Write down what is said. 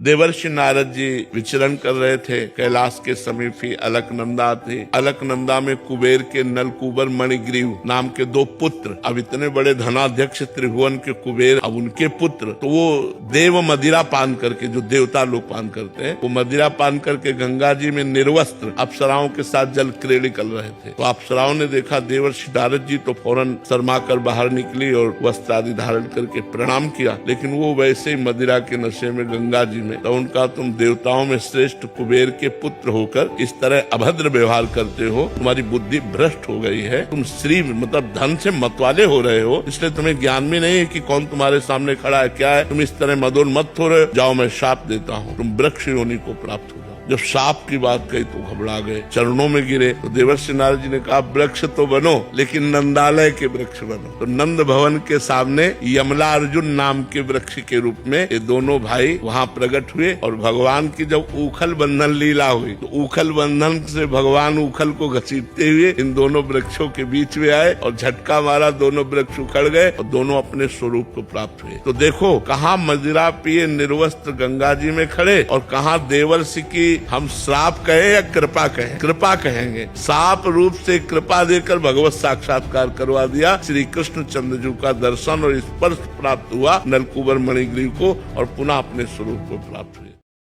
देवर्षि नारद जी विचरण कर रहे थे कैलाश के समीप ही अलकनंदा थे। अलकनंदा में कुबेर के नलकूबर मणिग्रीव नाम के 2 पुत्र, अब इतने बड़े धनाध्यक्ष त्रिभुवन के कुबेर, अब उनके पुत्र, तो वो देव मदिरा पान करके, जो देवता लोग पान करते हैं, वो मदिरा पान करके गंगा जी में निर्वस्त्र अप्सराओं के साथ जल क्रीड़ा कर रहे थे। तो अप्सराओं ने देखा देवर्षि नारद जी, तो फौरन शर्मा कर बाहर निकली और वस्त्र आदि धारण करके प्रणाम किया, लेकिन वो वैसे ही मदिरा के नशे में गंगा जी में। तो उनका, तुम देवताओं में श्रेष्ठ कुबेर के पुत्र होकर इस तरह अभद्र व्यवहार करते हो, तुम्हारी बुद्धि भ्रष्ट हो गई है, तुम श्री मतलब धन से मतवाले हो रहे हो, इसलिए तुम्हें ज्ञान में नहीं है कि कौन तुम्हारे सामने खड़ा है, क्या है, तुम इस तरह मदोन्मत्त हो रहे हो, जाओ मैं शाप देता हूँ, तुम वृक्ष योनि को प्राप्त हो। जब साप की बात कही तो घबरा गए, चरणों में गिरे। तो देवर्षि नारद जी ने कहा, वृक्ष तो बनो लेकिन नंदालय के वृक्ष बनो। तो नंद भवन के सामने यमला अर्जुन नाम के वृक्ष के रूप में ये दोनों भाई वहाँ प्रकट हुए। और भगवान की जब उखल बंधन लीला हुई तो उखल बंधन से भगवान उखल को घसीटते हुए इन दोनों वृक्षों के बीच में आए और झटका मारा, दोनों वृक्ष उखड़ गए और दोनों अपने स्वरूप को प्राप्त हुए। तो देखो, कहाँ मदिरा पिए निर्वस्त्र गंगा जी में खड़े और कहाँ देवर्षि की हम श्राप कहे या कृपा कहें, कृपा कहेंगे। साप रूप से कृपा देकर भगवत साक्षात्कार करवा दिया। श्री कृष्ण चंद्रजू का दर्शन और स्पर्श प्राप्त हुआ नलकूबर मणिग्रीव को और पुनः अपने स्वरूप को प्राप्त हुए।